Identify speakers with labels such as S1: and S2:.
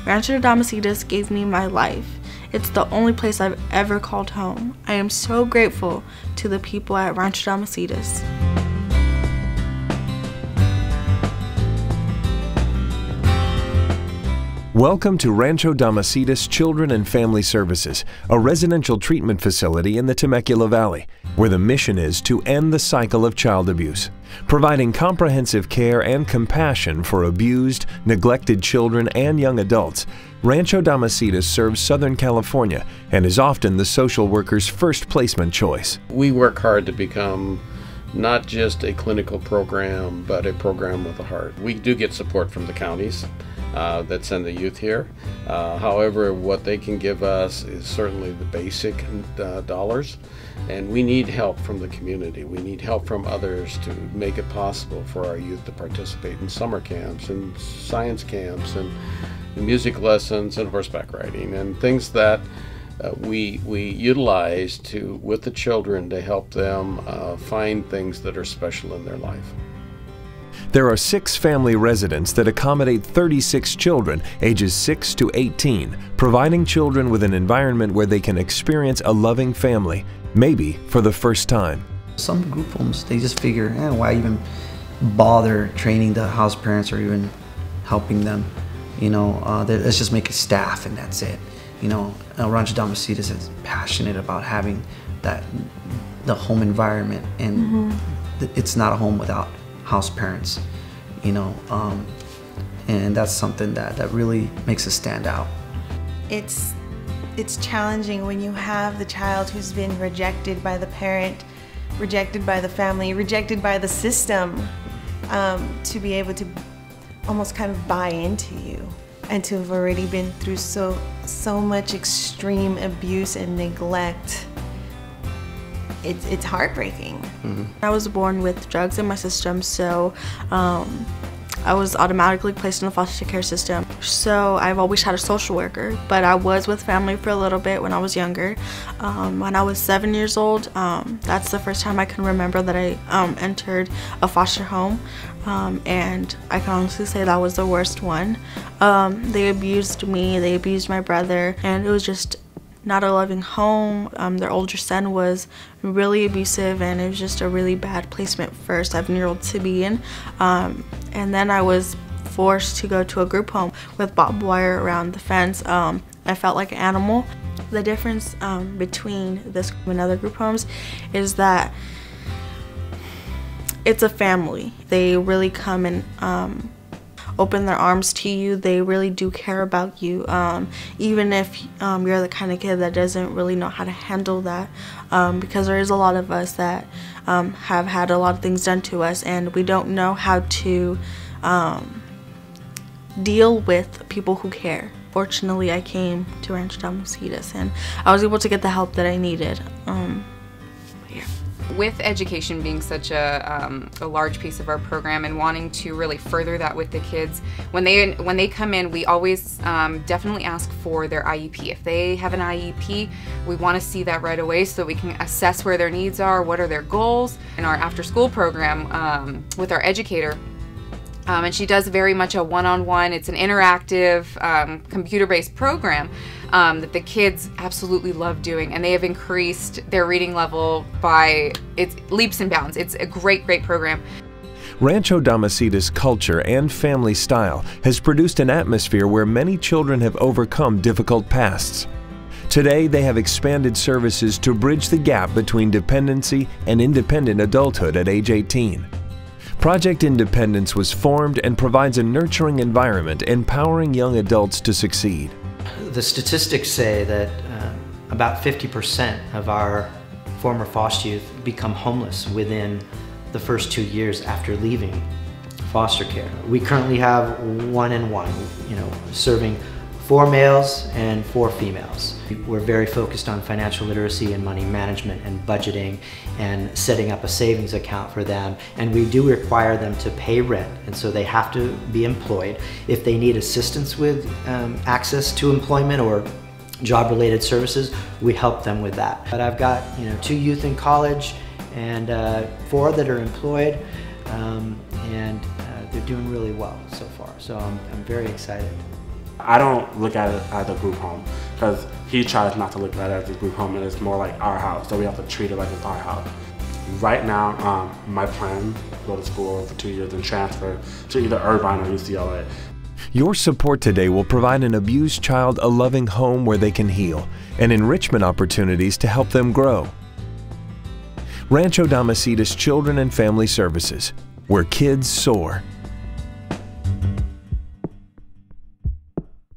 S1: Rancho Damacitas gave me my life. It's the only place I've ever called home. I am so grateful to the people at Rancho Damacitas.
S2: Welcome to Rancho Damacitas Children and Family Services, a residential treatment facility in the Temecula Valley, where the mission is to end the cycle of child abuse, providing comprehensive care and compassion for abused, neglected children and young adults. Rancho Damacitas serves Southern California and is often the social worker's first placement choice.
S3: We work hard to become not just a clinical program, but a program with a heart. We do get support from the counties that send the youth here. However, what they can give us is certainly the basic dollars, and we need help from the community. We need help from others to make it possible for our youth to participate in summer camps and science camps and music lessons and horseback riding and things that we utilize with the children to help them find things that are special in their life.
S2: There are 6 family residents that accommodate 36 children ages 6 to 18, providing children with an environment where they can experience a loving family, maybe for the first time.
S4: Some group homes, they just figure, why even bother training the house parents or even helping them? Let's just make it staff and that's it. Rancho Damacitas is passionate about having the home environment, and it's not a home without house parents, and that's something that really makes us stand out.
S5: It's challenging when you have the child who's been rejected by the parent, rejected by the family, rejected by the system, to be able to almost kind of buy into you, and to have already been through so much extreme abuse and neglect. It's heartbreaking.
S1: I was born with drugs in my system, so I was automatically placed in the foster care system. So I've always had a social worker, but I was with family for a little bit when I was younger. When I was 7 years old, that's the first time I can remember that I entered a foster home, and I can honestly say that was the worst one. They abused me, they abused my brother, and it was just not a loving home. Their older son was really abusive, and it was just a really bad placement for a 7-year-old to be in. And then I was forced to go to a group home with barbed wire around the fence. I felt like an animal. The difference between this and other group homes is that it's a family. They really come and open their arms to you. They really do care about you, even if you're the kind of kid that doesn't really know how to handle that, because there is a lot of us that have had a lot of things done to us, and we don't know how to deal with people who care. Fortunately, I came to Rancho Damacitas, and I was able to get the help that I needed.
S6: With education being such a large piece of our program and wanting to really further that with the kids, when they come in, we always definitely ask for their IEP. If they have an IEP, we want to see that right away so that we can assess where their needs are, what are their goals. In our after-school program with our educator, and she does very much a one-on-one, it's an interactive, computer-based program that the kids absolutely love doing, and they have increased their reading level by leaps and bounds. It's a great program.
S2: Rancho Damacitas culture and family style has produced an atmosphere where many children have overcome difficult pasts. Today, they have expanded services to bridge the gap between dependency and independent adulthood at age 18. Project Independence was formed and provides a nurturing environment empowering young adults to succeed.
S4: The statistics say that about 50% of our former foster youth become homeless within the first 2 years after leaving foster care. We currently have 1 and 1, serving 4 males and 4 females. We're very focused on financial literacy and money management and budgeting and setting up a savings account for them. And we do require them to pay rent, and so they have to be employed. If they need assistance with access to employment or job-related services, we help them with that. But I've got 2 youth in college and 4 that are employed, and they're doing really well so far. So I'm very excited.
S7: I don't look at it as a group home because he tries not to look at it as a group home, and it's more like our house, so we have to treat it like it's our house. Right now, my plan is to go to school for 2 years and transfer to either Irvine or UCLA.
S2: Your support today will provide an abused child a loving home where they can heal and enrichment opportunities to help them grow. Rancho Damacitas Children and Family Services, where kids soar.